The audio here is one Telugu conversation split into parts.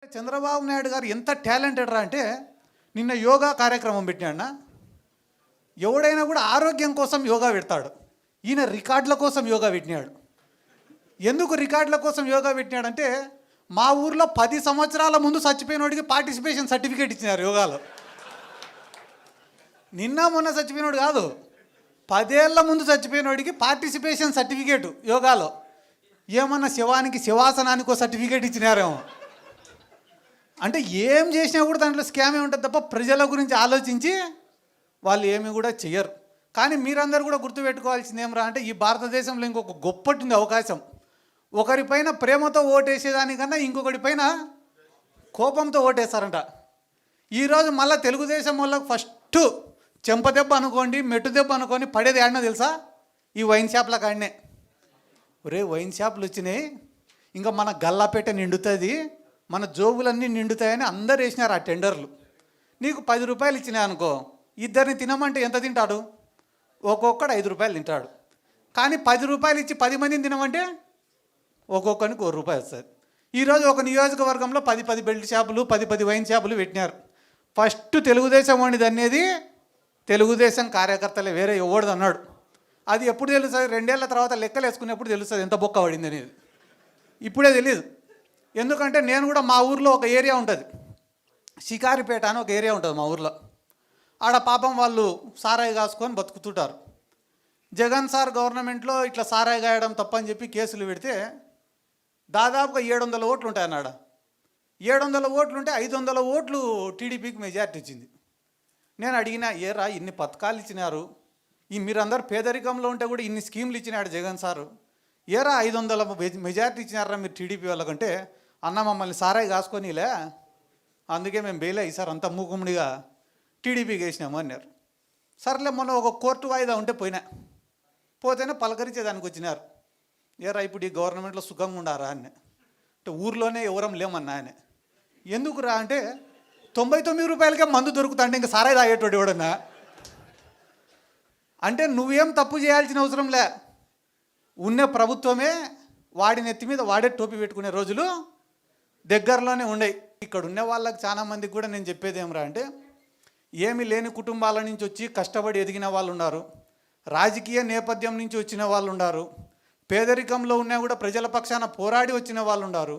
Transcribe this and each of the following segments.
చంద్రబాబు నాయుడు గారు ఎంత టాలెంటెడ్ రా అంటే నిన్న యోగా కార్యక్రమం పెట్టినాడు. ఎవడైనా కూడా ఆరోగ్యం కోసం యోగా పెడతాడు. ఈయన రికార్డుల కోసం యోగా పెట్టినాడు. ఎందుకు రికార్డుల కోసం యోగా పెట్టినాడంటే మా ఊర్లో 10 సంవత్సరాల ముందు చచ్చిపోయినోడికి పార్టిసిపేషన్ సర్టిఫికేట్ ఇచ్చినారు యోగాలో. నిన్న మొన్న చచ్చిపోయినోడు కాదు, 10 ఏళ్ల ముందు చచ్చిపోయినోడికి పార్టిసిపేషన్ సర్టిఫికేట్ యోగాలో. ఏమన్నా శివానికి శివాసనానికి సర్టిఫికేట్ ఇచ్చినారేమో. అంటే ఏం చేసినా కూడా దాంట్లో స్కామే ఉంటుంది తప్ప ప్రజల గురించి ఆలోచించి వాళ్ళు ఏమి కూడా చెయ్యరు. కానీ మీరందరూ కూడా గుర్తుపెట్టుకోవాల్సింది ఏమరా అంటే ఈ భారతదేశంలో ఇంకొక గొప్పటి అవకాశం. ఒకరిపైన ప్రేమతో ఓటేసేదానికన్నా ఇంకొకటి పైన కోపంతో ఓటేస్తారంట. ఈరోజు మళ్ళీ తెలుగుదేశం వాళ్ళకి ఫస్ట్ చెంపదెబ్బ అనుకోండి, మెట్టు దెబ్బ అనుకోని పడేది ఆడినా తెలుసా? ఈ వైన్ షాప్ల కాడనే. ఒరే వైన్ షాపులు వచ్చినాయి, ఇంకా మన గల్లాపేట నిండుతుంది, మన జోబులన్నీ నిండుతాయని అందరు వేసినారు ఆ టెండర్లు. నీకు 10 రూపాయలు ఇచ్చినాయి అనుకో, ఇద్దరిని తినమంటే ఎంత తింటాడు? ఒక్కొక్కడు 5 రూపాయలు తింటాడు. కానీ 10 రూపాయలు ఇచ్చి 10 మందిని తినమంటే ఒక్కొక్కరికి 1 రూపాయి వస్తుంది. ఈరోజు ఒక నియోజకవర్గంలో 10 బెల్ట్ షాపులు, 10 వైన్ షాపులు పెట్టినారు. ఫస్ట్ తెలుగుదేశం వాడిది అనేది తెలుగుదేశం కార్యకర్తలే, వేరే ఎవడిది అన్నాడు. అది ఎప్పుడు తెలుస్తుంది? 2 ఏళ్ల తర్వాత లెక్కలు వేసుకునేప్పుడు తెలుస్తుంది ఎంత బొక్క పడింది అనేది. ఇప్పుడే తెలియదు. ఎందుకంటే నేను కూడా మా ఊర్లో ఒక ఏరియా ఉంటుంది, షికారిపేట అని ఒక ఏరియా ఉంటుంది మా ఊర్లో. ఆడ పాపం వాళ్ళు సారాయి కాసుకొని బతుకుతుంటారు. జగన్ సార్ గవర్నమెంట్లో ఇట్లా సారాయి గాయడం తప్పని చెప్పి కేసులు పెడితే దాదాపుగా 700 ఓట్లు ఉంటాయన్నాడ. 700 ఓట్లు ఉంటే 500 ఓట్లు టీడీపీకి మెజార్టీ ఇచ్చింది. నేను అడిగినా, ఏరా ఇన్ని పథకాలు ఇచ్చినారు, ఈ మీరందరూ పేదరికంలో ఉంటే కూడా ఇన్ని స్కీమ్లు ఇచ్చినాడు జగన్ సారు, ఏరా 500 మెజార్టీ ఇచ్చినారా మీరు టీడీపీ వాళ్ళకంటే, అన్న మమ్మల్ని సారాయి కాసుకొనిలే, అందుకే మేము బెయిలే ఈసారి అంతా మూకుమ్మడిగా టీడీపీకి వేసినాము అన్నారు. సర్లే మొన్న ఒక కోర్టు వాయిదా ఉంటే పోతేనే పలకరించేదానికి వచ్చినారు. ఏరా ఇప్పుడు ఈ గవర్నమెంట్లో సుఖంగా ఉండారా అని. అంటే ఊర్లోనే ఎవరం లేమన్నా ఆయన. ఎందుకు రా అంటే 99 రూపాయలకే మందు దొరుకుతా అంటే ఇంకా సారాయి తాగేటోడు ఎవడన్నా. అంటే నువ్వేం తప్పు చేయాల్సిన అవసరం లే, ఉన్న ప్రభుత్వమే వాడి నెత్తి మీద వాడే టోపీ పెట్టుకునే రోజులు దగ్గరలోనే ఉన్నాయి. ఇక్కడ ఉన్న వాళ్ళకి చాలా మందికి కూడా నేను చెప్పేది ఏమరా అంటే, ఏమీ లేని కుటుంబాల నుంచి వచ్చి కష్టపడి ఎదిగిన వాళ్ళు ఉన్నారు, రాజకీయ నేపథ్యం నుంచి వచ్చిన వాళ్ళు ఉన్నారు, పేదరికంలో ఉన్నా కూడా ప్రజల పక్షాన పోరాడి వచ్చిన వాళ్ళు ఉన్నారు,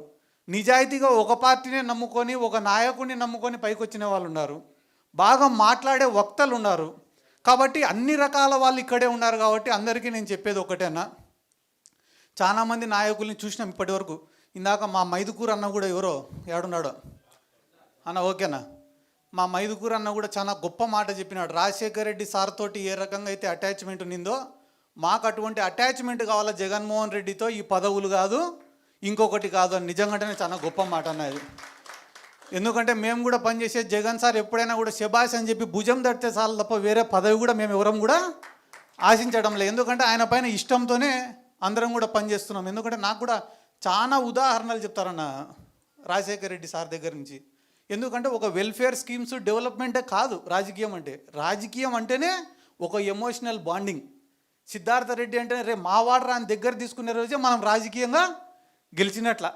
నిజాయితీగా ఒక పార్టీనే నమ్ముకొని ఒక నాయకుడిని నమ్ముకొని పైకి వచ్చిన వాళ్ళు ఉన్నారు, బాగా మాట్లాడే వక్తలు ఉన్నారు. కాబట్టి అన్ని రకాల వాళ్ళు ఇక్కడే ఉన్నారు. కాబట్టి అందరికీ నేను చెప్పేది ఒకటేనా, చాలామంది నాయకుల్ని చూసినాం ఇప్పటి వరకు. ఇందాక మా మైదుకూరు అన్న కూడా ఎవరో ఏడున్నాడో అన్న, ఓకేనా, మా మైదుకూరు అన్న కూడా చాలా గొప్ప మాట చెప్పినాడు. రాజశేఖర్ రెడ్డి సార్ తోటి ఏ రకంగా అయితే అటాచ్మెంట్ ఉన్నిందో మాకు అటువంటి అటాచ్మెంట్ కావాలా జగన్మోహన్ రెడ్డితో, ఈ పదవులు కాదు ఇంకొకటి కాదు అని. నిజంగానే చాలా గొప్ప మాట అన్నది. ఎందుకంటే మేము కూడా పనిచేసే జగన్ సార్ ఎప్పుడైనా కూడా శబాష్ అని చెప్పి భుజం తడితే చాలు తప్ప వేరే పదవి కూడా మేము ఎవరం కూడా ఆశించడం లేదు. ఎందుకంటే ఆయన పైన ఇష్టంతోనే అందరం కూడా పనిచేస్తున్నాం. ఎందుకంటే నాకు కూడా చాలా ఉదాహరణలు చెప్తారన్న రాజశేఖర రెడ్డి సార్ దగ్గర నుంచి. ఎందుకంటే ఒక వెల్ఫేర్ స్కీమ్స్ డెవలప్మెంటే కాదు రాజకీయం అంటే. రాజకీయం అంటేనే ఒక ఎమోషనల్ బాండింగ్. సిద్ధార్థ రెడ్డి అంటే రే మావాడరా అని దగ్గర తీసుకునే రోజే మనం రాజకీయంగా గెలిచినట్ల.